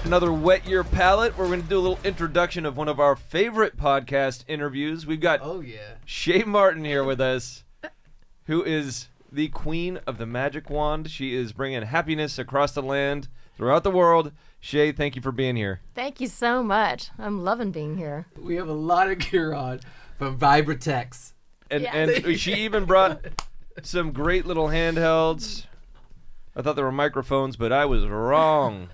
Another Wet Your Palate. We're going to do a little introduction of one of our favorite podcast interviews. We've got Shay Martin here with us, who is the queen of the magic wand. She is bringing happiness across the land, throughout the world. Shay, thank you for being here. Thank you so much. I'm loving being here. We have a lot of gear on from Vibratex. And she even brought some great little handhelds. I thought there were microphones, but I was wrong.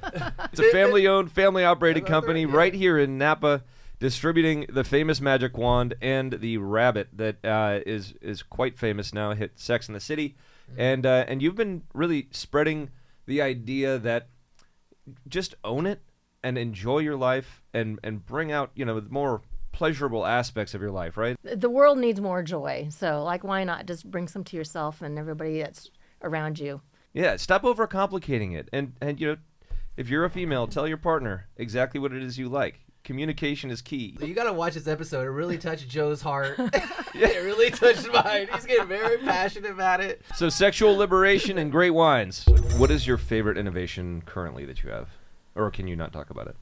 It's a family-owned, family-operated company right here in Napa, distributing the famous magic wand and the rabbit that is quite famous now. Hit Sex and the City, and you've been really spreading the idea that just own it and enjoy your life and bring out more pleasurable aspects of your life, right? The world needs more joy, so why not just bring some to yourself and everybody that's around you? Yeah, stop overcomplicating it. And if you're a female, tell your partner exactly what it is you like. Communication is key. You got to watch this episode. It really touched Joe's heart. It really touched mine. He's getting very passionate about it. So sexual liberation and great wines. What is your favorite innovation currently that you have? Or can you not talk about it?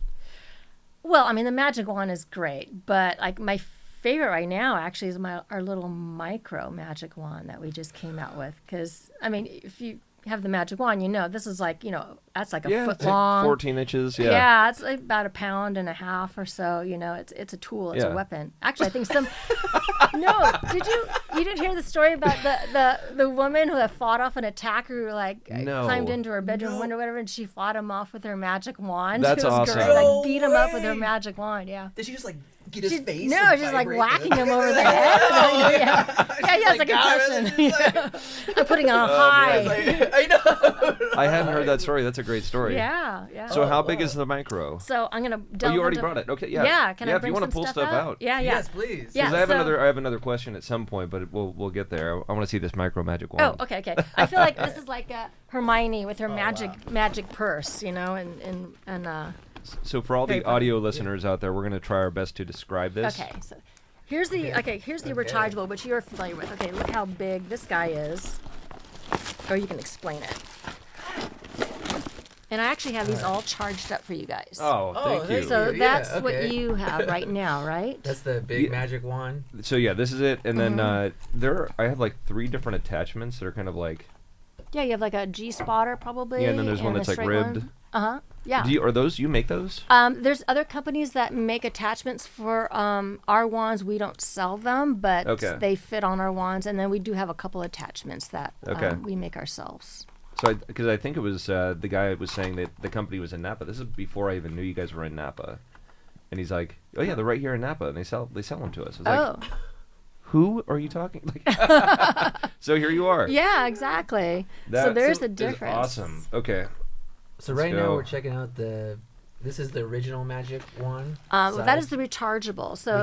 Well, the magic wand is great, but my favorite right now actually is our little micro magic wand that we just came out with. Because, if you have the magic wand, this is that's like a foot long. 14 inches, yeah. Yeah, it's about 1.5 pounds or so, it's a tool, it's a weapon. Actually, I think no, you didn't hear the story about the woman who had fought off an attacker who climbed into her bedroom window or whatever, and she fought him off with her magic wand. That's it was awesome. great. Beat him up with her magic wand, yeah. Did she just get his face? No, she's whacking him over the head. It's like a concussion. I'm putting on a high. I know. I hadn't heard that story. That's a great story. Yeah. So how big is the micro? So I'm gonna. You already brought it. Okay, yeah. Yeah, can I if bring you want to pull stuff out? Yeah. Yes, please. Yeah, I have another question at some point, but we'll get there. I want to see this micro magic wand. Oh, okay. I feel like this is like Hermione with her magic purse, and So for all the audio listeners out there, we're going to try our best to describe this. Okay, so here's the rechargeable, which you're familiar with. Okay, look how big this guy is. Or you can explain it. And I actually have these all charged up for you guys. Oh, thank you. So that's what you have right now, right? That's the big magic wand. So yeah, this is it, and then I have 3 different attachments that are kind of like. Yeah, you have a G spotter probably. Yeah, and then there's one that's ribbed. Yeah. You make those? There's other companies that make attachments for our wands. We don't sell them, but they fit on our wands. And then we do have a couple attachments that we make ourselves. So, because I think it was the guy was saying that the company was in Napa. This is before I even knew you guys were in Napa. And he's like, "Oh yeah, they're right here in Napa, and they sell them to us." I was like, who are you talking? So here you are. Yeah, exactly. So there's the difference. Awesome. Okay. So right now we're checking out this is the original magic wand. That is the rechargeable. So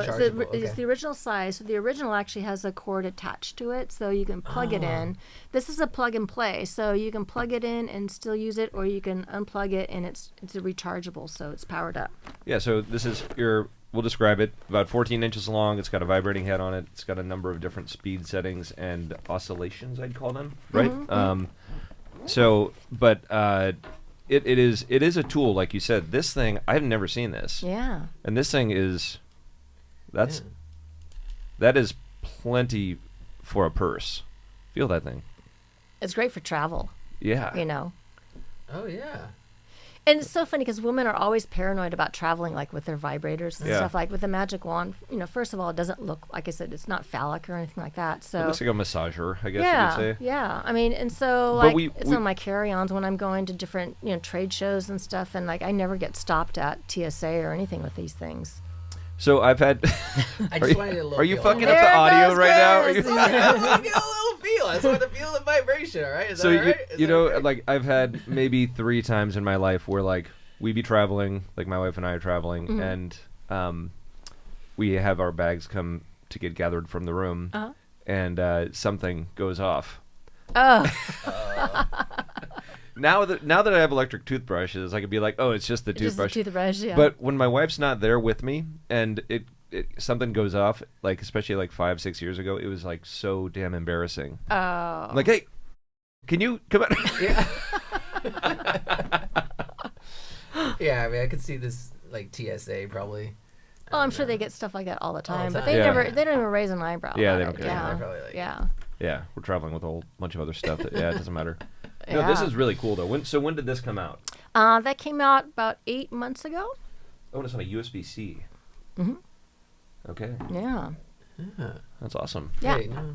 it's the original size. So the original actually has a cord attached to it, so you can plug it in. This is a plug and play, so you can plug it in and still use it, or you can unplug it and it's a rechargeable, so it's powered up. Yeah. So this is we'll describe it. About 14 inches long. It's got a vibrating head on it. It's got a number of different speed settings and oscillations, I'd call them, right? It is a tool, like you said. This thing, I've never seen this. Yeah. And this thing that is plenty for a purse. Feel that thing. It's great for travel. Yeah. Oh, yeah. And it's so funny because women are always paranoid about traveling, with their vibrators and stuff. With the magic wand, first of all, it doesn't look, like I said, it's not phallic or anything like that. So it looks like a massager, I guess you could say. Yeah. And so, it's on my carry-ons when I'm going to different, trade shows and stuff. And, I never get stopped at TSA or anything with these things. So I've had... Are you fucking up the audio right now? I get a little feel. I just want to feel the vibration, all right? Is that right? I've had maybe 3 times in my life where, we be traveling, my wife and I are traveling, and we have our bags come to get gathered from the room, and something goes off. Oh. Now that I have electric toothbrushes, I could be like, oh, it's just the toothbrush. Just the toothbrush, yeah. But when my wife's not there with me, and something goes off, especially 5-6 years ago, it was so damn embarrassing. Oh. I'm like, hey, can you come out? Yeah. Yeah, I mean, I could see this like TSA probably. Oh, I'm sure they get stuff like that all the time, but time. they Yeah. they don't even raise an eyebrow. Yeah, about they it. don't care. Yeah, They're probably like, yeah. We're traveling with a whole bunch of other stuff. That, it doesn't matter. No, this Yeah. is really cool though. When did this come out? That came out about 8 months ago. Oh, it's on a USB-C. Mhm. Okay, Yeah. Yeah. that's awesome. Yeah. Hey, no.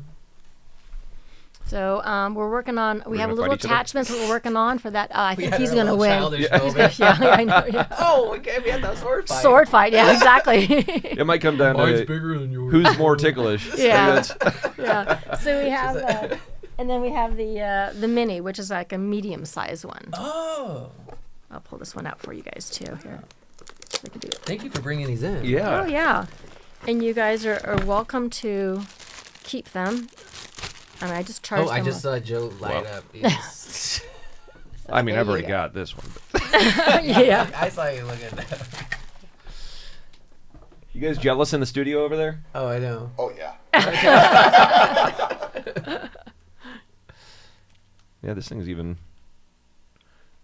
So we're working on. We We're have gonna little fight each other? attachments that we're working on for that. I We think had he's our gonna little win. childish Yeah. moment. Yeah, I know. Yeah. Oh, okay. We had that sword fight. Sword fight. Yeah, exactly. It might come down Mine's to bigger than yours. who's more ticklish. Yeah. That's- Yeah. So we have, and then we have the mini, which is like a medium-sized one. Oh. I'll pull this one out for you guys too. Here, so we can do it. Thank you for bringing these in. yeah. Oh yeah, and you guys are welcome to keep them. And I just charged Oh, I them. just saw Joe light Well. up. Yes. I mean, there I've you already go. got this one. Yeah. I saw you looking at that. You guys jealous in the studio over there? Oh, I know. Oh yeah. Yeah, this thing's even.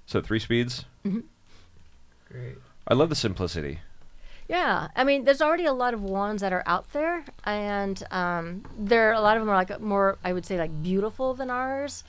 So 3 speeds. Great. I love the simplicity. Yeah, I mean, there's already a lot of wands that are out there, and there a lot of them are like more, I would say, like beautiful than ours.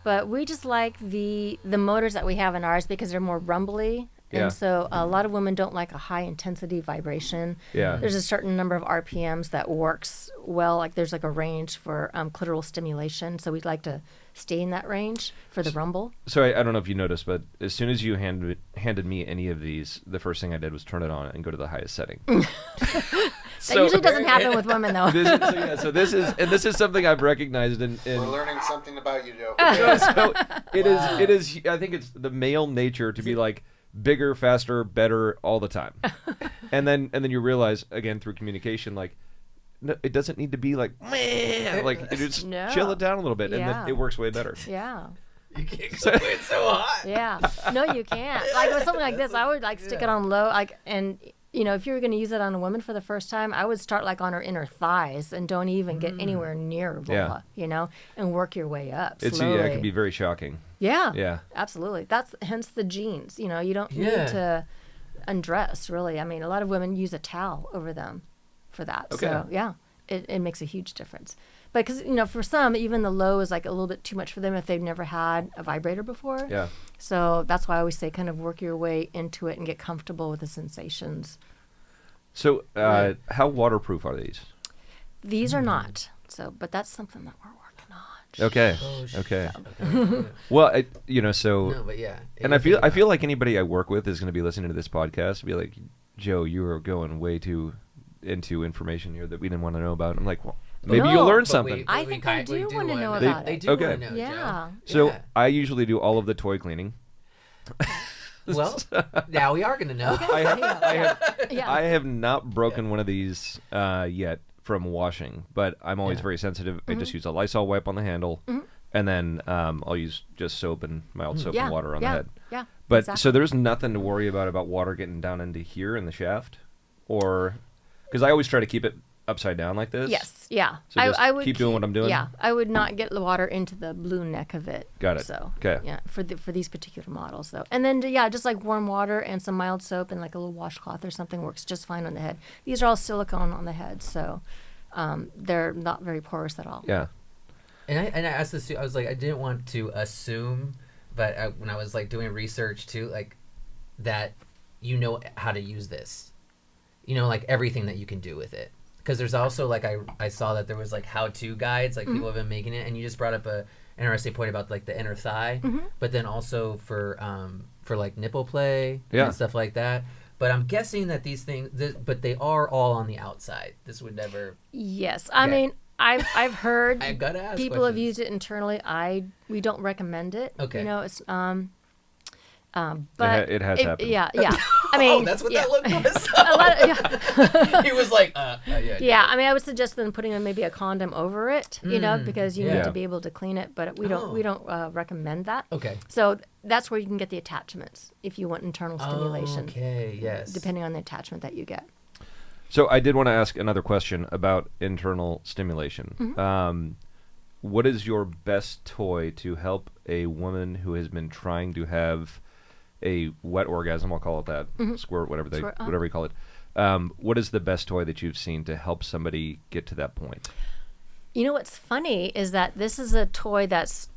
But we just like the motors that we have in ours because they're more rumbly, Yeah. and so a lot of women don't like a high intensity vibration. Yeah. There's a certain number of RPMs that works well. Like there's like a range for clitoral stimulation, so we'd like to stay in that range for the rumble. So I don't know if you noticed, but as soon as you handed me any of these, the first thing I did was turn it on and go to the highest setting. That usually doesn't happen with women, though. So this is something I've recognized in We're learning something about you, Joe. so it is I think it's the male nature to be like bigger, faster, better all the time. and then you realize again through communication like no, it doesn't need to be like man, like you just No. chill it down a little bit and Yeah. then it works way better. Yeah. You can't go it's so hot. Yeah. No, you can't. Like with something like this, I would like stick it on low, like, and you know, if you were going to use it on a woman for the first time, I would start like on her inner thighs and don't even get anywhere near her vulva, you know, and work your way up slowly. It can be very shocking. Yeah. Yeah. Absolutely. That's hence the jeans. You know, you don't Yeah. need to undress really. I mean, a lot of women use a towel over them for that. Okay. So yeah, it makes a huge difference. But because, you know, for some, even the low is like a little bit too much for them if they've never had a vibrator before. Yeah. So that's why I always say kind of work your way into it and get comfortable with the sensations. So how waterproof are these? These are not. So, but that's something that we're working on. Okay. Oh, shit. Okay. Okay. Well, so No, but yeah. and I feel like anybody I work with is going to be listening to this podcast and be like, Joe, you are going way too into information here that we didn't want to know about. I'm like, well, maybe No. you'll learn But something. I think I do wanna know about They it. do Okay. want to know, Yeah. So Yeah. I usually do all of the toy cleaning. Well, now we are going to know. Yeah. I have not broken one of these yet from washing, but I'm always Yeah. very sensitive. I just use a Lysol wipe on the handle, and then I'll use just soap and mild soap Yeah. and water on yeah. the head. Yeah. But exactly. so there's nothing to worry about water getting down into here in the shaft, or because I always try to keep it upside down like this. Yes, yeah. So just I would keep doing what I'm doing? Yeah, I would not get the water into the blue neck of it. Got it. So, Okay. yeah, for these particular models though. And then yeah, just like warm water and some mild soap and like a little washcloth or something works just fine on the head. These are all silicone on the head, so they're not very porous at all. Yeah. And I asked this too. I was like, I didn't want to assume, but when I was like doing research too, like that you know how to use this, you know, like everything that you can do with it. Because there's also like I saw that there was like how-to guides, like people have been making it, and you just brought up a interesting point about like the inner thigh, but then also for like nipple play and stuff like that. But I'm guessing that these things, but they are all on the outside. This would never. Yes, I Yeah. mean I've heard I gotta ask people have questions. used it internally. We don't recommend it. Okay. You know, it's but It has happened. Yeah, yeah. I mean, Oh, that's what yeah. that look was. A lot of, yeah. He was like, yeah. Yeah, I mean, I would suggest then putting maybe a condom over it, you know, because you yeah. need to be able to clean it. But we don't recommend that. Okay. So that's where you can get the attachments if you want internal stimulation, Okay. Yes. depending on the attachment that you get. So I did want to ask another question about internal stimulation. What is your best toy to help a woman who has been trying to have a wet orgasm, I'll call it that, squirt, whatever whatever you call it. What is the best toy that you've seen to help somebody get to that point? You know what's funny is that this is a toy that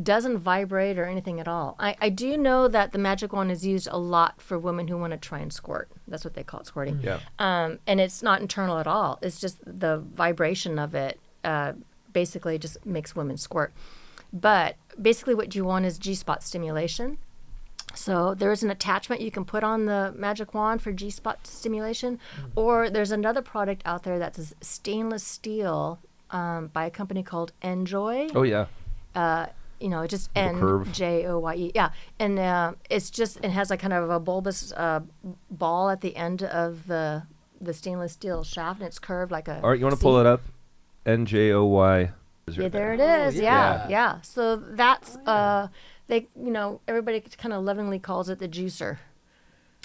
doesn't vibrate or anything at all. I do know that the magic wand is used a lot for women who want to try and squirt. That's what they call it, squirting. Yeah. And it's not internal at all. It's just the vibration of it basically just makes women squirt. But basically what you want is G-spot stimulation. So there's an attachment you can put on the magic wand for G-spot stimulation, or there's another product out there that's a stainless steel by a company called Enjoy. Oh, yeah. Just curve. NJOYE. Yeah, and it has a kind of a bulbous ball at the end of the stainless steel shaft, and it's curved like a. All right, you want to pull it up? NJOY. Yeah, there it is. Yeah. So that's everybody kind of lovingly calls it the juicer.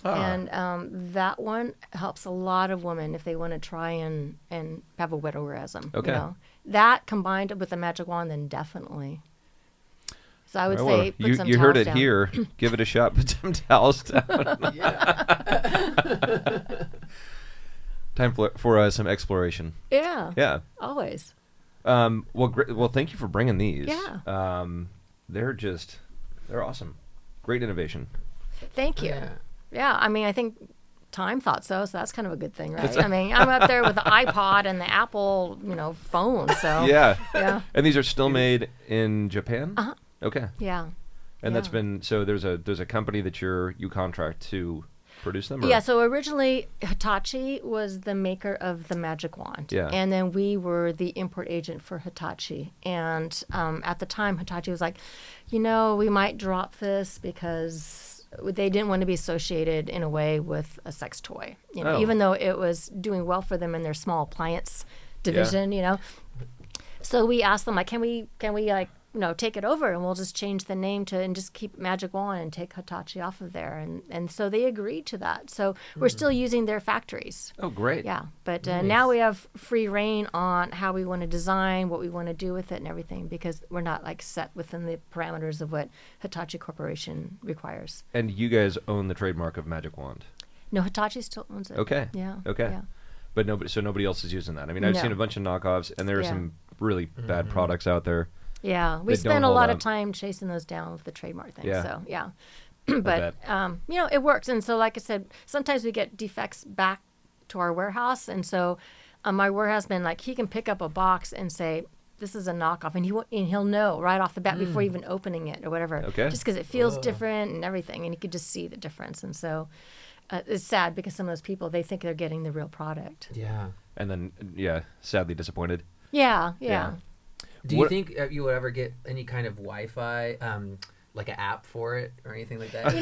And that one helps a lot of women if they want to try and have a wet orgasm. Okay. That combined with the magic wand, then definitely. So I would say put some you towels heard it down. here. Give it a shot. Put some towels down. Time for some exploration. Yeah. Yeah. Always. Well, thank you for bringing these. Yeah. They're awesome. Great innovation. Thank you. Yeah. Yeah. I mean, I think Time thought so that's kind of a good thing, right? I mean, I'm up there with the iPod and the Apple, phone. So Yeah. And these are still made in Japan? Uh-huh. Okay. Yeah. And that's been there's a company that you contract to produce them? Or? Yeah, so originally Hitachi was the maker of the magic wand. Yeah. And then we were the import agent for Hitachi. And at the time, Hitachi was like, we might drop this because they didn't want to be associated in a way with a sex toy. Even though it was doing well for them in their small appliance division, So we asked them, like, can we take it over and we'll just change the name and just keep Magic Wand and take Hitachi off of there. And so they agreed to that. So we're still using their factories. Oh, great. Yeah. But now we have free reign on how we want to design, what we want to do with it and everything, because we're not set within the parameters of what Hitachi Corporation requires. And you guys own the trademark of Magic Wand? No, Hitachi still owns it. Okay. Yeah. Okay. Yeah. But nobody else is using that. I mean, I've seen a bunch of knockoffs, and there are some really bad products out there. Yeah, we spend a lot of time chasing those down with the trademark thing. Yeah. So yeah, but it works. And so, like I said, sometimes we get defects back to our warehouse, and so my warehouseman, he can pick up a box and say, "This is a knockoff," and he'll know right off the bat before even opening it or whatever. Okay. Just because it feels different and everything, and you could just see the difference. And so it's sad because some of those people, they think they're getting the real product. Yeah. And then sadly disappointed. Yeah. Do you think you would ever get any kind of Wi-Fi, like an app for it or anything like that?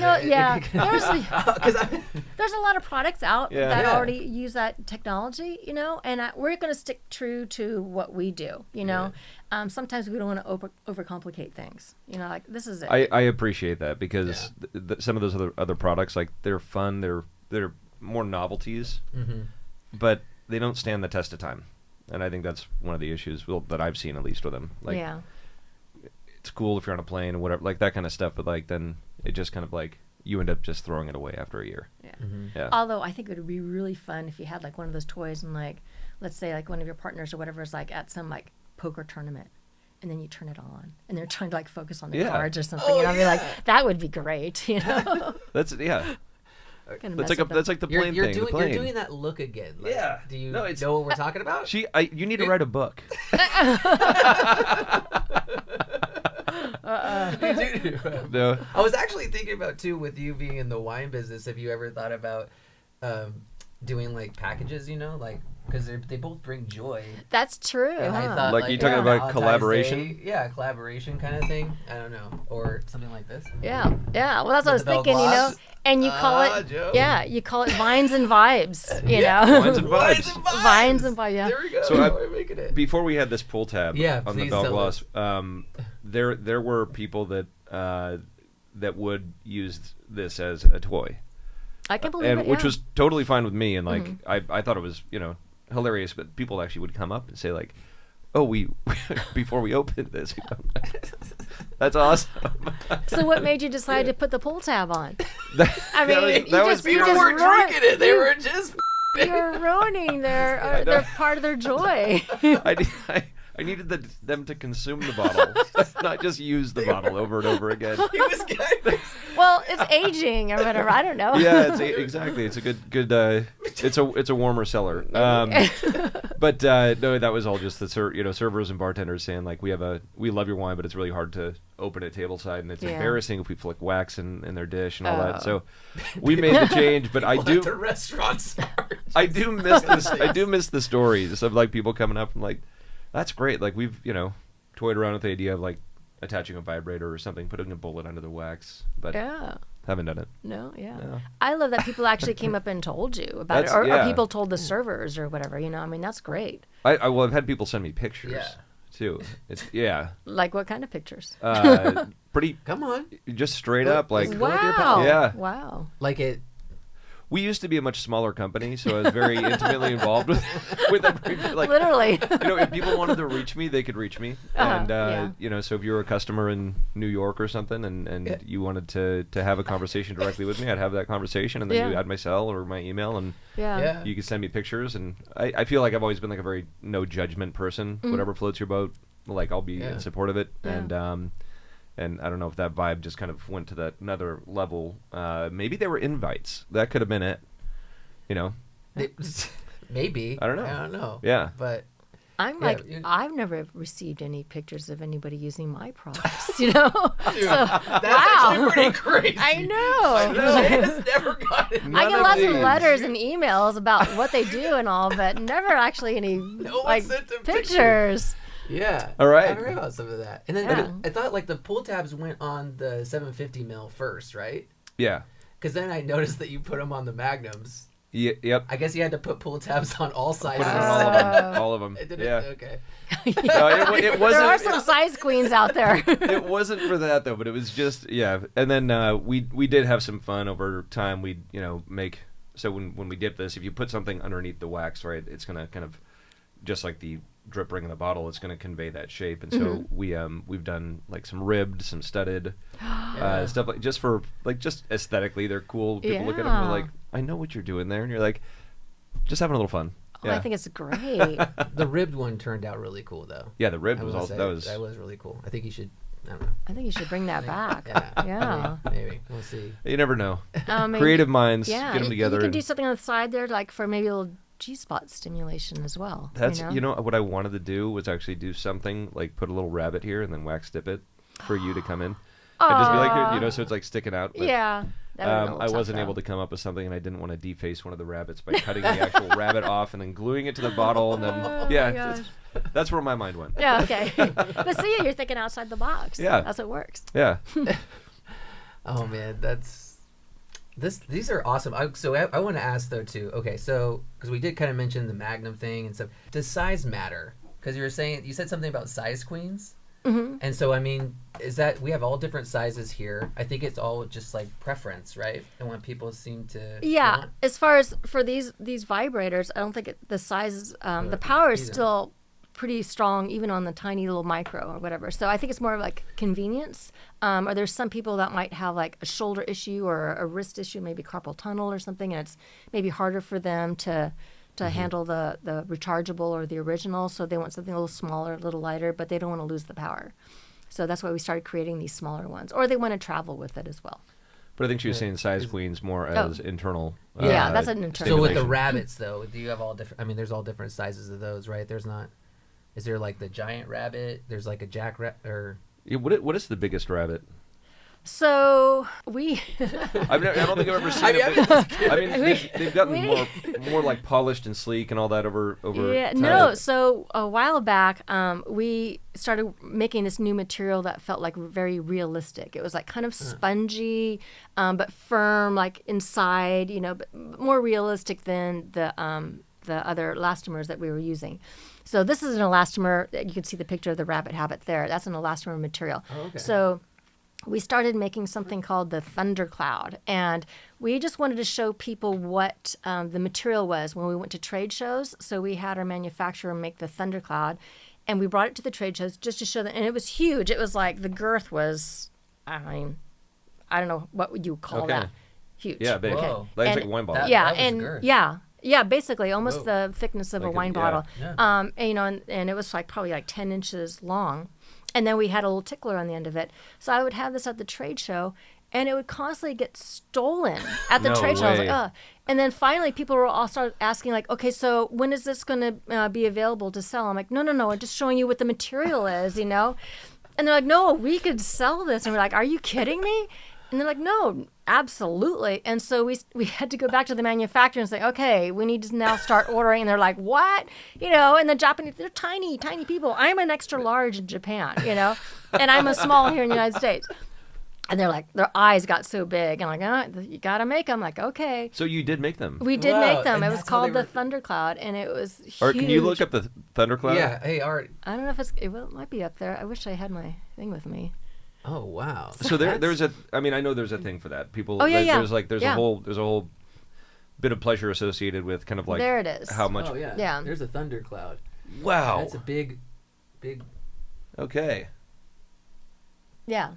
There's a lot of products out that already use that technology, and we're going to stick true to what we do, Sometimes we don't want to overcomplicate things, this is it. I appreciate that because some of those other products, they're fun, they're more novelties, but they don't stand the test of time. And I think that's one of the issues that I've seen, at least with them. It's cool if you're on a plane and whatever, that kind of stuff. But then it just kind of you end up just throwing it away after a year. Yeah. Yeah. Although I think it would be really fun if you had one of those toys and let's say one of your partners or whatever is at some poker tournament, and then you turn it on and they're trying to focus on the cards or something. I'll be that would be great. That's That's like the plane you're thing. You're doing that look again. Do you know what we're talking about? You need to write a book. No. I was actually thinking about too, with you being in the wine business. Have you ever thought about doing packages? Because they both bring joy. That's true. And I huh? thought, you talking about Valentine's collaboration? Day, collaboration kind of thing. I don't know, or something like this. Yeah. Well, that's what I was the bell thinking. glass. And you call it, Joe. you call it vines and vibes. Wines and vibes. Vines and vibes. Yeah. There we go. So we're making it. Before we had this pull tab on the please bell tell gloss, there were people that would use this as a toy. I can believe it. Which was totally fine with me, and I thought it was hilarious. But people actually would come up and say "Oh, we before we opened this." That's awesome. So what made you decide to put the pull tab on? I mean, that was People weren't drinking it. They were just. You're ruining their part of their joy. I needed them to consume the bottle, not just use the bottle over and over again. He was good. Well, it's aging or whatever. I don't know. Yeah, exactly. It's a good. It's a warmer cellar. But no, that was all just the servers and bartenders saying like we love your wine, but it's really hard to open it tableside, and it's embarrassing if we flick wax in their dish and all that. So we made the change, but I do. The restaurants. I do miss this. I do miss the stories of like people coming up and like, that's great. Like we've toyed around with the idea of like attaching a vibrator or something, putting a bullet under the wax, but haven't done it. No. No. I love that people actually came up and told you about it, or people told the servers or whatever. I mean, that's great. I've had people send me pictures. Yeah. Too. It's Like what kind of pictures? Pretty. Come on. Just straight up like. Wow. Yeah. Wow. Like it. We used to be a much smaller company, so I was very intimately involved with every, like literally. If people wanted to reach me, they could reach me, and so if you were a customer in New York or something, and you wanted to have a conversation directly with me, I'd have that conversation, and then you add my cell or my email, and you could send me pictures, and I feel like I've always been like a very no judgment person. Whatever floats your boat, like I'll be in support of it, and I don't know if that vibe just kind of went to that another level. Maybe they were invites. That could have been it. Maybe. I don't know. I don't know. Yeah. But I'm I've never received any pictures of anybody using my products, Dude, that's actually pretty crazy. I know. Shay has never gotten. I get lots of letters and emails about what they do and all, but never actually any sent them pictures. Yeah. All right. I heard about some of that. And then I thought like the pull tabs went on the 750 mil first, right? Yeah. Because then I noticed that you put them on the Magnums. Yep. I guess you had to put pull tabs on all sizes. All of them. Yeah. Okay. No, it wasn't. There are some size queens out there. It wasn't for that though, but it was just And then we did have some fun over time. We'd make so when we dip this, if you put something underneath the wax, right, it's gonna kind of just like the drip ring in the bottle, it's going to convey that shape, and so we've done like some ribbed, some studded stuff, like just aesthetically they're cool. People look at them and they're like, I know what you're doing there, and you're like, just having a little fun. Oh, I think it's great. The ribbed one turned out really cool though. Yeah, the ribbed was also that was really cool. I think you should. I don't know. I think you should bring that back. Yeah. Maybe. We'll see. You never know. Creative minds, get them together. You can do something on the side there, like for maybe a little G-spot stimulation as well. That's what I wanted to do was actually do something like put a little rabbit here and then wax dip it for you to come in and just be like, so it's like sticking out. But, I wasn't able to come up with something, and I didn't want to deface one of the rabbits by cutting the actual rabbit off and then gluing it to the bottle, and then that's where my mind went. Yeah, okay. But see, you're thinking outside the box. Yeah, that's what works. Yeah. Oh man, these are awesome. I want to ask though too. Okay, so because we did kind of mention the Magnum thing and stuff. Does size matter? Because you said something about size queens. Mm-hmm. And so I mean, is that we have all different sizes here? I think it's all just like preference, right? And what people seem to want. As far as for these vibrators, I don't think the sizes, the power is still pretty strong even on the tiny little micro or whatever. So I think it's more of like convenience. Or there's some people that might have like a shoulder issue or a wrist issue, maybe carpal tunnel or something, and it's maybe harder for them to handle the rechargeable or the original. So they want something a little smaller, a little lighter, but they don't want to lose the power. So that's why we started creating these smaller ones. Or they want to travel with it as well. But I think she was saying size queens more as internal. That's an internal. So with the rabbits though, do you have all different? I mean, there's all different sizes of those, right? There's not. Is there like the giant rabbit? There's like a jackrabbit or. Yeah, what is the biggest rabbit? So I don't think I've ever seen it. I mean, they've gotten more like polished and sleek and all that over time. No. So a while back, we started making this new material that felt like very realistic. It was like kind of spongy, but firm, like inside, but more realistic than the other elastomers that we were using. So this is an elastomer. You can see the picture of the rabbit habit there. That's an elastomer material. Oh, okay. So we started making something called the Thundercloud, and we just wanted to show people what the material was when we went to trade shows. So we had our manufacturer make the Thundercloud, and we brought it to the trade shows just to show them. And it was huge. It was like the girth was, I don't know what would you call that. huge. Yeah, big. Whoa. Like, it's And- like a wine bottle. Yeah, That was and girth. yeah, basically almost Whoa. the thickness of Like a wine yeah. bottle. Yeah. And, you know, and it was like probably like 10 inches long. And then we had a little tickler on the end of it. So I would have this at the trade show, and it would constantly get stolen at the No trade show. I was way. like, ugh. And then finally people were all started asking like, okay, so when is this going to be available to sell? I'm like, no, I'm just showing you what the material is, you know? And they're like, no, we could sell this. And we're like, are you kidding me? And they're like, no, absolutely. And so we had to go back to the manufacturer and say, okay, we need to now start ordering. And they're like, what? You know, and the Japanese, they're tiny, tiny people. I'm an extra large in Japan, you know, and I'm a small here in the United States. And they're like, their eyes got so big. And I'm like, oh, you got to make them. Like, okay. So you did make them. We did Wow, make them. and It was that's how called they the were- Thundercloud, and it was huge. Or can you look up the Thundercloud? Yeah. Hey, Art. I don't know if it might be up there. I wish I had my thing with me. Oh wow. So there's a. I mean, I know there's a thing for that. People. Oh, yeah, yeah. There's Yeah. a whole bit of pleasure associated with kind of like There it is. how much. Oh yeah. Yeah. There's a thundercloud. Wow. That's a big. Okay. Yeah.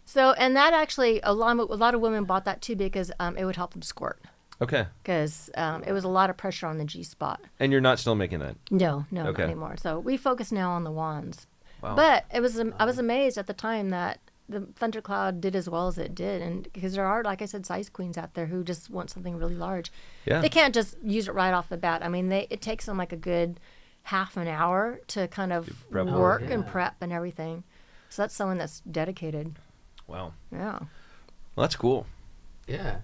So, and that actually, a lot of women bought that too because it would help them squirt. Okay. Because it was a lot of pressure on the G spot. And you're not still making that. No, not Okay. anymore. So we focus now on the wands. Wow. But I was amazed at the time that the Thundercloud did as well as it did, and because there are, like I said, size queens out there who just want something really large. Yeah. They can't just use it right off the bat. I mean, it takes them like a good half an hour to kind of prep. work Oh, and yeah. prep and everything. So that's someone that's dedicated. Wow. Yeah. Well, that's cool. Yeah.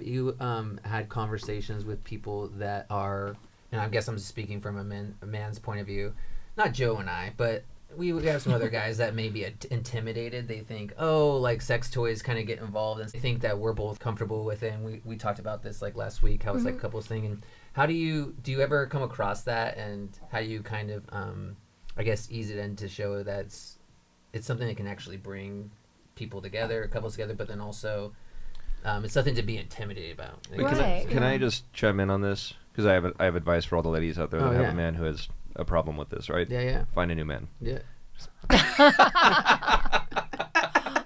You had conversations with people that are, and I guess I'm just speaking from a man's point of view, not Joe and I, but we have some other guys that may be intimidated. They think, oh, like sex toys kind of get involved, and they think that we're both comfortable with it. And we talked about this like last week, how it's like a couples thing. And how do you ever come across that, and how do you kind of, I guess, ease it in to show that it's something that can actually bring people together, couples together, but then also it's something to be intimidated about. Wait, Right, can I yeah. just chime in on this? Because I have advice for all the ladies out there that Oh, have yeah. a man who has a problem with this, right? Yeah. Find a new man. Yeah.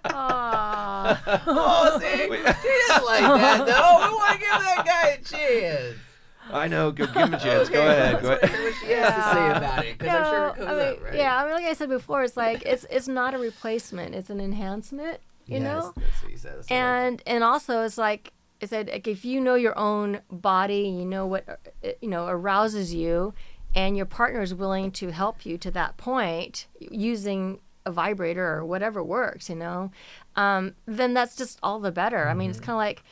Aw. Oh, see? He didn't like that, though. We want to give that guy a chance. I know. Give him a chance. Okay, Go ahead. let's Go ahead. hear what she has to say about it, because I'm sure it comes I mean, up, right? yeah. I mean, like I said before, it's like it's not a replacement; it's an enhancement. You Yes, know, that's what he said. That's what I like. and also it's like I said, like if you know your own body, you know what arouses you, and your partner is willing to help you to that point using a vibrator or whatever works, you know, then that's just all the better. I mean, it's kind of like.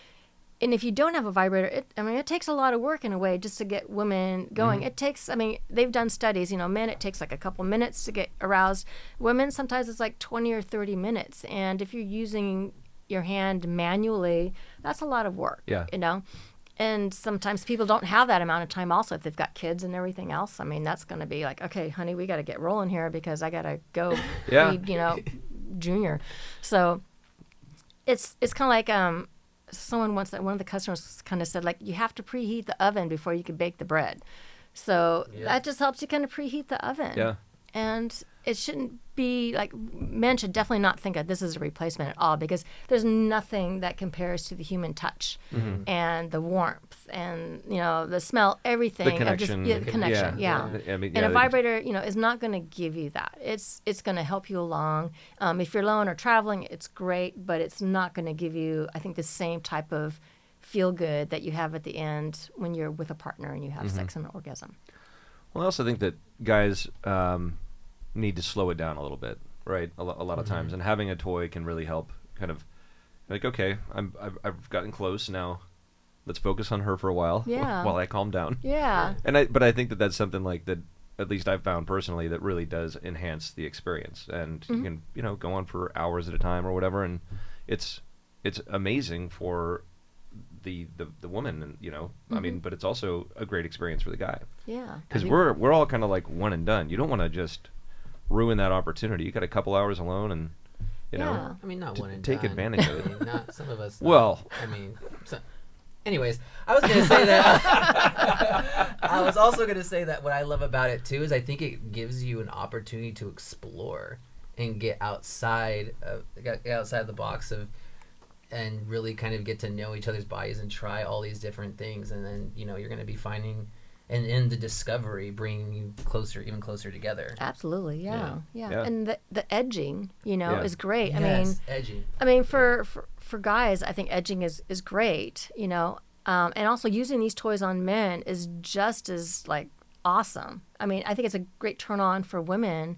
And if you don't have a vibrator, it takes a lot of work in a way just to get women going. It takes, they've done studies, men, it takes like a couple minutes to get aroused. Women, sometimes it's like 20 or 30 minutes. And if you're using your hand manually, that's a lot of work, Yeah. And sometimes people don't have that amount of time also if they've got kids and everything else. I mean, that's going to be like, okay, honey, we got to get rolling here because I got to go Yeah. feed, Junior. So it's kind of like, someone once, one of the customers kind of said, like, you have to preheat the oven before you can bake the bread. So Yeah. that just helps you kind of preheat the oven. Yeah. And it shouldn't be like, men should definitely not think that this is a replacement at all because there's nothing that compares to the human touch and the warmth and, the smell, everything. The connection. The connection, yeah. I mean, And yeah, a vibrator, is not going to give you that. It's going to help you along. If you're alone or traveling, it's great, but it's not going to give you, I think, the same type of feel good that you have at the end when you're with a partner and you have sex and an orgasm. Well, I also think that guys need to slow it down a little bit, right? A lot of times, and having a toy can really help. Kind of like, okay, I've gotten close now. Let's focus on her for a while, Yeah. while I calm down. Yeah. But I think that that's something like that. At least I've found personally that really does enhance the experience, and you can go on for hours at a time or whatever, and it's amazing for the woman, and I mean, but it's also a great experience for the guy. Yeah. Because we're all kind of like one and done. You don't want to just ruin that opportunity. You got a couple hours alone, and Yeah. I mean, not one and take done. advantage of it. I mean, not some of us. Well. Anyways, I was gonna say that. I was also gonna say that what I love about it too is I think it gives you an opportunity to explore and get outside the box of. and really kind of get to know each other's bodies and try all these different things, and then you're going to be finding, and in the discovery, bringing you even closer together. Absolutely, yeah. And the edging, is great. Yes, edging. For guys, I think edging is great, and also using these toys on men is just as awesome. I think it's a great turn on for women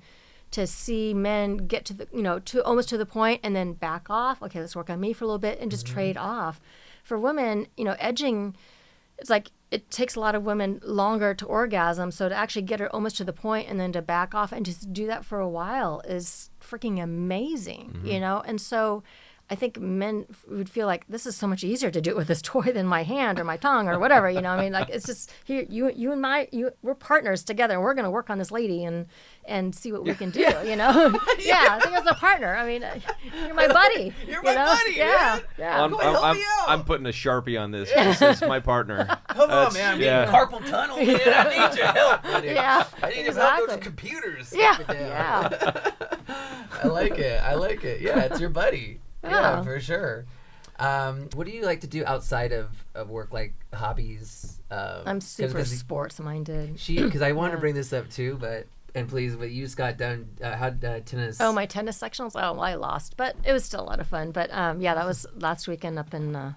to see men get to the, to almost to the point and then back off. Okay, let's work on me for a little bit and just trade off. For women, edging, it's it takes a lot of women longer to orgasm. So to actually get her almost to the point and then to back off and just do that for a while is freaking amazing, And so I think men would feel like this is so much easier to do it with this toy than my hand or my tongue or whatever, it's just here, we're partners together and we're going to work on this lady and see what we can do, I think as a partner, you're my buddy. You're my buddy, man. I'm putting a Sharpie on this. This is my partner. Come on, man. I'm getting carpal tunnel, man. I need your help, buddy. Yeah, I need your help with computers. Yeah. I like it. Yeah, it's your buddy. Yeah, for sure. What do you like to do outside of work, like hobbies? I'm super sports minded. Because I wanted to bring this up too, but you just got done. How tennis? Oh, my tennis sectionals. Oh, well, I lost, but it was still a lot of fun. But that was last weekend up in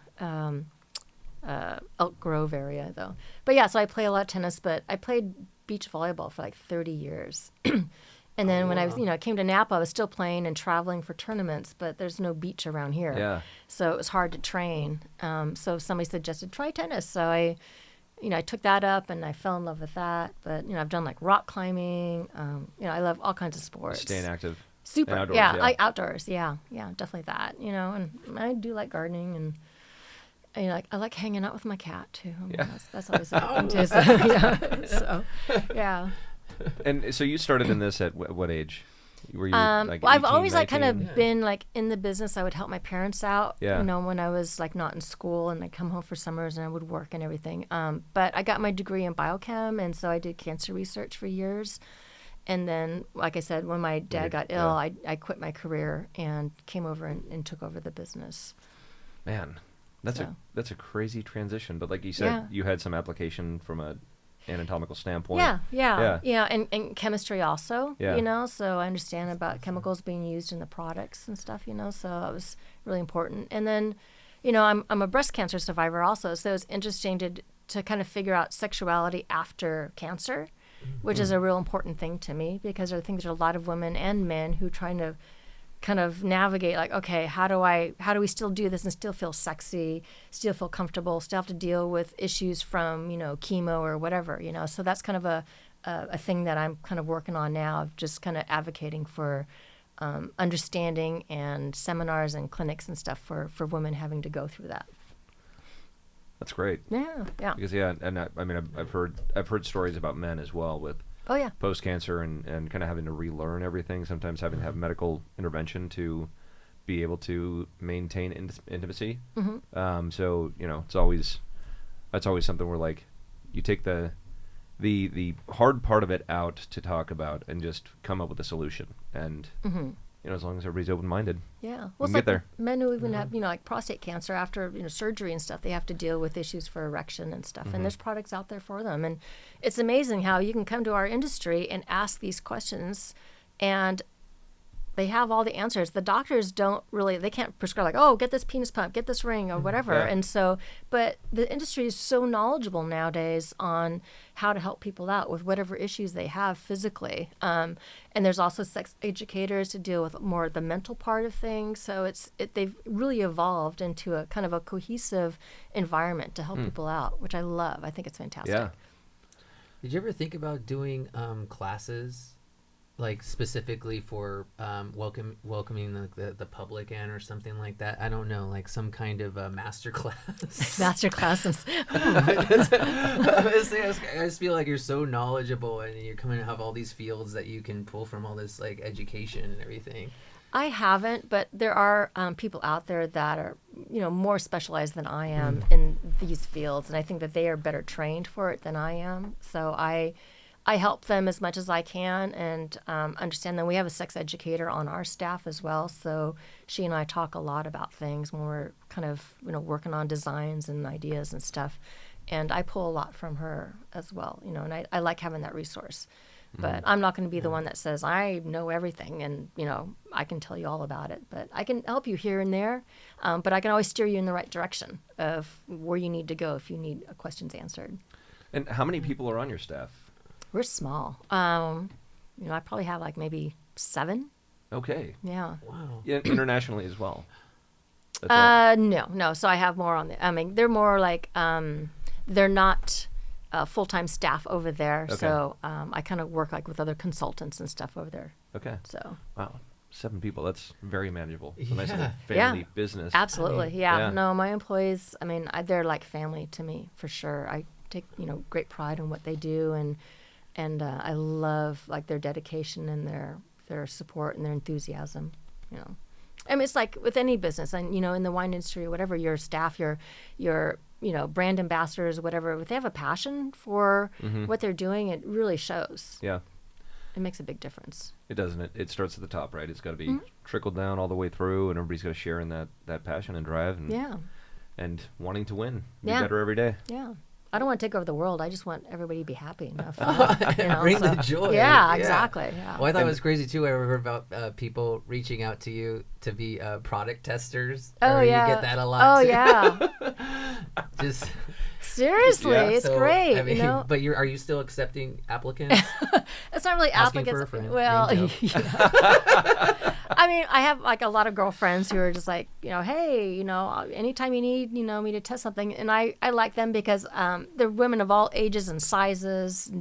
Elk Grove area, though. But so I play a lot of tennis, but I played beach volleyball for 30 years. And then when I was, came to Napa, I was still playing and traveling for tournaments, but there's no beach around here. Yeah. So it was hard to train. So somebody suggested try tennis. So I took that up and I fell in love with that. But, I've done rock climbing. I love all kinds of sports. Staying active. Super. And outdoors, like outdoors. Yeah, definitely that, and I do like gardening and I like hanging out with my cat too. That's always a good thing too. So, yeah. And so you started in this at what age? Were you well, 18, I've always 19? kind of been in the business. I would help my parents out, Yeah. When I was not in school, and I'd come home for summers and I would work and everything. But I got my degree in biochem, and so I did cancer research for years. And then, like I said, when my dad got ill, I quit my career and came over and took over the business. Man, that's a crazy transition. But like you said, you had some application from a anatomical standpoint. Yeah, and chemistry also, so I understand about chemicals being used in the products and stuff, so that was really important. And then, I'm a breast cancer survivor also, so it's interesting to kind of figure out sexuality after cancer, which is a real important thing to me, because I think there's a lot of women and men who trying to kind of navigate okay, how do we still do this and still feel sexy, still feel comfortable, still have to deal with issues from chemo or whatever, so that's kind of a thing that I'm kind of working on now, of just kind of advocating for understanding and seminars and clinics and stuff for women having to go through that. That's great. Yeah. Because and I've heard stories about men as well with post cancer and kind of having to relearn everything. Sometimes having to have medical intervention to be able to maintain intimacy. So that's always something where you take the hard part of it out to talk about and just come up with a solution. And as long as everybody's open minded. Yeah, well, it's get there. Men who even have prostate cancer after surgery and stuff, they have to deal with issues for erection and stuff, and there's products out there for them. And it's amazing how you can come to our industry and ask these questions, and they have all the answers. The doctors they can't prescribe get this penis pump, get this ring or whatever. Yeah. And so, but the industry is so knowledgeable nowadays on how to help people out with whatever issues they have physically. And there's also sex educators to deal with more the mental part of things. So they've really evolved into a kind of a cohesive environment to help people out, which I love. I think it's fantastic. Yeah. Did you ever think about doing classes? Specifically for welcoming the public in or something like that? I don't know, some kind of master class. Master classes. I just feel like you're so knowledgeable and you're coming to have all these fields that you can pull from all this education and everything. I haven't, but there are people out there that are, more specialized than I am in these fields, and I think that they are better trained for it than I am. So I I help them as much as I can and understand them. We have a sex educator on our staff as well, so she and I talk a lot about things when we're kind of working on designs and ideas and stuff. And I pull a lot from her as well, and I like having that resource. But I'm not going to be the one that says, I know everything and, I can tell you all about it. But I can help you here and there. But I can always steer you in the right direction of where you need to go if you need questions answered. And how many people are on your staff? We're small. I probably have like maybe 7. Okay. Yeah. Wow. Yeah, internationally as well. That's all. No. So I have more on the, they're more like, they're not full-time staff over there. Okay. So I kind of work like with other consultants and stuff over there. Okay. So. Wow. 7 people. That's very manageable. It's a nice Yeah. little family business. Absolutely. yeah. No, my employees, they're like family to me for sure. I take, great pride in what they do and I love like their dedication and their support and their enthusiasm, it's like with any business and, in the wine industry or whatever, your staff, your brand ambassadors, whatever, if they have a passion for what they're doing, it really shows. Yeah. It makes a big difference. It doesn't. It starts at the top, right? It's got to be trickled down all the way through, and everybody's got to share in that passion and drive and wanting to win, be better every day. Yeah. I don't want to take over the world. I just want everybody to be happy enough. Bring the joy. Yeah, exactly. Yeah. Well, I thought it was crazy too. I heard about people reaching out to you to be product testers. Oh, You yeah. get that a lot. Oh, too. yeah. Just Seriously, it's so, great. But are you still accepting applicants? It's not really Asking applicants. for a friend, Well, angel. yeah. I have like a lot of girlfriends who are just like, hey, anytime you need, me to test something, and I like them because they're women of all ages and sizes,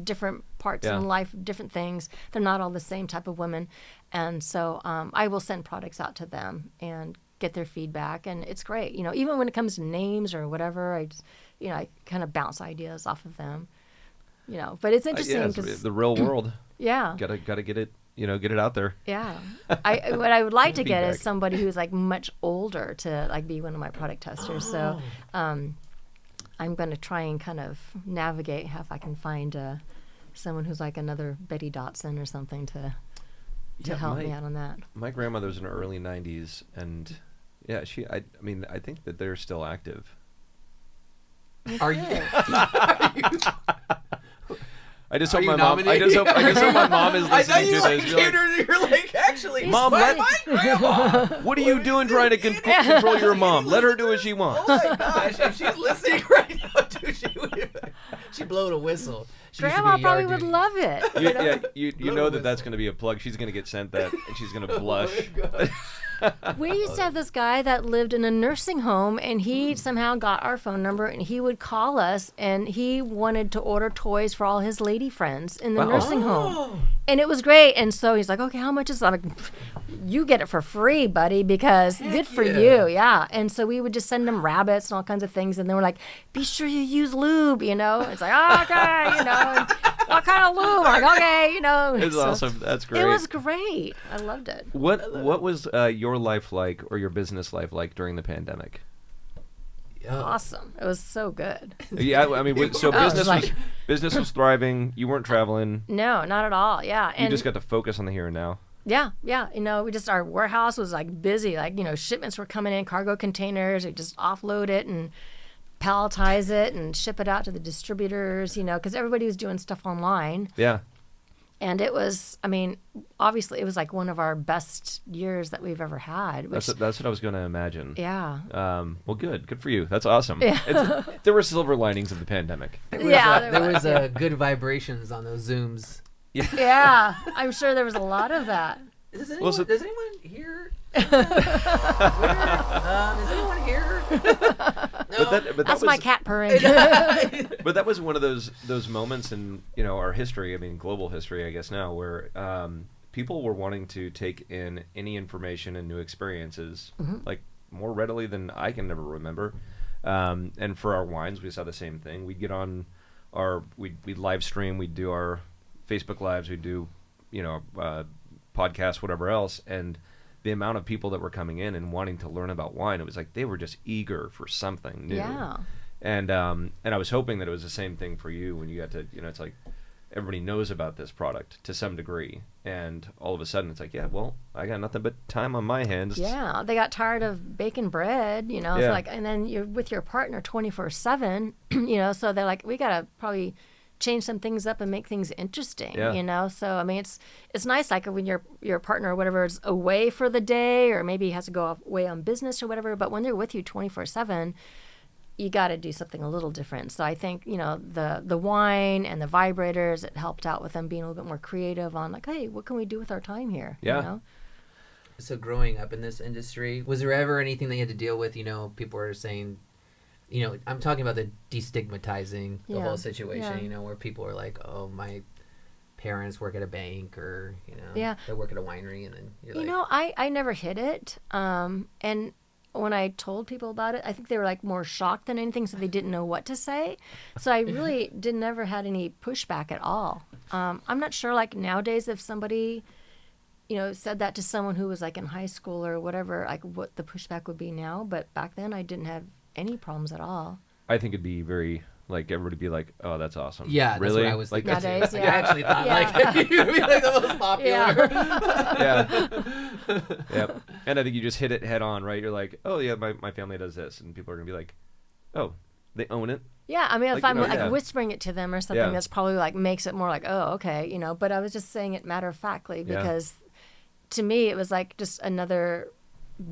different parts in life, different things. They're not all the same type of women, and so I will send products out to them and get their feedback, and it's great. Even when it comes to names or whatever, I just, I kind of bounce ideas off of them. But it's interesting because it's the real world. Yeah. Gotta get it. Get it out there. Yeah. What I would like to get Feedback. is somebody who's like much older to like be one of my product testers. So I'm going to try and kind of navigate if I can find someone who's like another Betty Dotson or something to help me out on that. My grandmother's in her early 90s, and yeah, I think that they're still active. Are you? I just Are hope you my mom. I just hope my mom is I thought listening you to this. you're like, actually, Mom, my grandma. what are you doing trying to control your mom? Let her do what she wants. Oh my gosh, if she's listening right now, dude, she'd blow a whistle. She used to Grandma be a probably yard would duty. love it. You know that's going to be a plug. She's going to get sent that, and she's going to blush. We used to have this guy that lived in a nursing home, and he somehow got our phone number, and he would call us, and he wanted to order toys for all his lady friends in the nursing home. And it was great. And so he's like, okay, how much is that? I'm like, you get it for free, buddy, because good for you. Yeah. And so we would just send them rabbits and all kinds of things. And they were like, be sure you use lube, It's like, oh, okay, and what kind of lube? I'm like, okay, It's awesome. That's great. It was great. I loved it. What was your life like, or your business life like during the pandemic? Awesome. It was so good. Yeah, so was business was thriving. You weren't traveling. No, not at all. Yeah. You just got to focus on the here and now. Yeah. Our warehouse was like busy. Like, shipments were coming in, cargo containers. We just offload it and palletize it and ship it out to the distributors, because everybody was doing stuff online. Yeah. And it was, obviously it was like one of our best years that we've ever had. That's what I was going to imagine. Yeah. Well, good for you. That's awesome. Yeah. There were silver linings of the pandemic. There was good vibrations on those Zooms. Yeah. I'm sure there was a lot of that. Does anyone hear? Is anyone here? No. That's my cat purring. But that was one of those moments in our history. Global history, I guess now, where people were wanting to take in any information and new experiences like more readily than I can ever remember. And for our wines, we saw the same thing. We'd get on we'd live stream, we'd do our Facebook lives, we'd do podcasts, whatever else, and the amount of people that were coming in and wanting to learn about wine, it was like they were just eager for something new. Yeah. And I was hoping that it was the same thing for you when you got to, it's like, everybody knows about this product to some degree, and all of a sudden it's like, yeah, well, I got nothing but time on my hands. Yeah, they got tired of baking bread, you know. It's like, and then you're with your partner 24/7, you know. So they're like, we gotta probably change some things up and make things interesting, you know. So I mean, it's nice, like when your partner or whatever is away for the day, or maybe has to go away on business or whatever. But when they're with you 24/7, you got to do something a little different. So I think, you know, the wine and the vibrators, it helped out with them being a little bit more creative on like, hey, what can we do with our time here? Yeah. You know? So growing up in this industry, was there ever anything that you had to deal with? You know, people were saying, you know, I'm talking about the destigmatizing the whole situation, you know, where people are like, oh, my parents work at a bank, or, you know, they work at a winery, and then you're like... You know, I never hid it. And when I told people about it, I think they were like more shocked than anything, so they didn't know what to say. So I really never had any pushback at all. I'm not sure, like nowadays, if somebody, you know, said that to someone who was like in high school or whatever, like what the pushback would be now. But back then, I didn't have any problems at all. I think it'd be very, like, everybody be like, oh, that's awesome. Yeah, really? that's what I was like, thinking. Nowadays, I actually thought like you'd be like the most popular. Yeah. And I think you just hit it head on, right? You're like, oh yeah, my family does this, and people are gonna be like, oh, they own it. Yeah, I mean, if Like, I'm you know, like whispering it to them or something, that's probably like makes it more like, oh, okay, you know. But I was just saying it matter of factly because to me it was like just another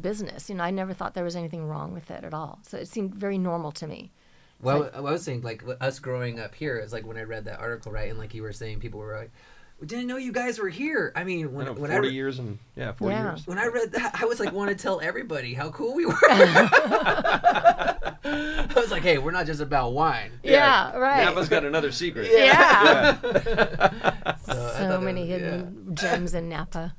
business. You know, I never thought there was anything wrong with it at all. So it seemed very normal to me. Well, I was saying, like, us growing up here is like when I read that article, right? And like you were saying, people were like, we didn't know you guys were here. I mean, when 40 years and 40 years. When I read that, I was like, want to tell everybody how cool we were. I was like, hey, we're not just about wine. Yeah, right. Napa's got another secret. Yeah. So many hidden gems in Napa.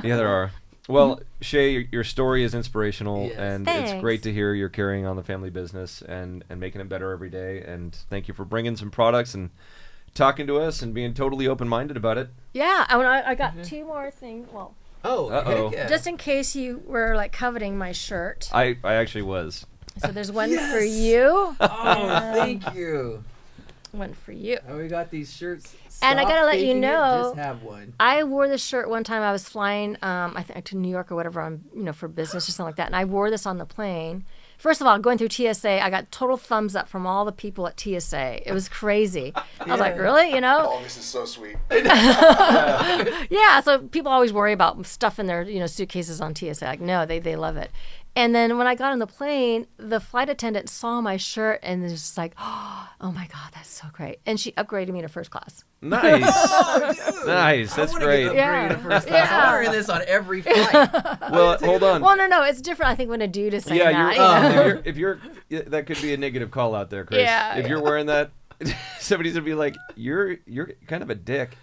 Yeah, there are. Well, Shay, your story is inspirational, and Thanks. it's great to hear you're carrying on the family business and making it better every day. And thank you for bringing some products and talking to us and being totally open-minded about it. Yeah, I got two more things. Well, heck yeah. just in case you were like coveting my shirt. I actually was. So there's one for you. Oh, thank you. One for you. Oh, we got these shirts. And I gotta let you faking it, know, just have one. I wore this shirt one time. I was flying, I think to New York or whatever, on for business or something like that. And I wore this on the plane. First of all, going through TSA, I got total thumbs up from all the people at TSA. It was crazy. I was like, really? You know? Oh, this is so sweet. Yeah. So people always worry about stuff in their suitcases on TSA. Like, no, they love it. And then when I got on the plane, the flight attendant saw my shirt and was just like, oh my God, that's so great. And she upgraded me to first class. Nice. Oh, Nice. That's great. To first class. I'm wearing this on every flight. Well, hold on. Well, no, it's different. I think when a dude is saying that. If you're that could be a negative call out there, Chris. Yeah, if you're wearing that, somebody's gonna be like, you're kind of a dick.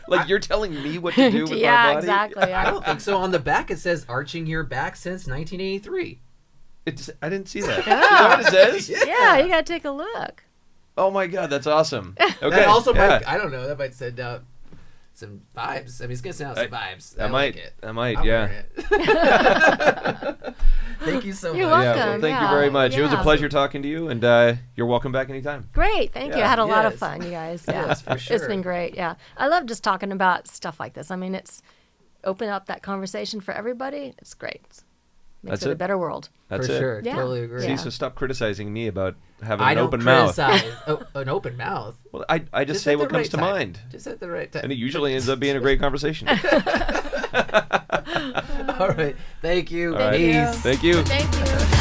Like you're telling me what to do with my body. Yeah, exactly. I don't think so. On the back it says arching your back since 1983. I didn't see that. Is that what it says? Yeah, you gotta take a look. Oh my God, that's awesome. Okay. That also might, I don't know, that might send out some vibes. I mean, it's gonna send out some vibes. I might. I'm Yeah. Thank you so You're much. welcome. Yeah, well, thank you very much. It was a Yeah. pleasure talking to you, and you're welcome back anytime. Great, thank you. I Yeah. had a lot of Yes. fun, you guys. Yeah, Yes, for sure. It's been great. Yeah, I love just talking about stuff like this. I mean, it's open up that conversation for everybody. It's great. Makes That's it a it. better world. That's For it. sure. Yeah. Totally agree. See, Yeah. so stop criticizing me about having I an don't open mouth. criticize. An open mouth. Well, I just say at what the comes right to time. mind, Just at the right time. and it usually ends up being a great conversation. All right. Thank you. All right. Peace. Thank you. Thank you.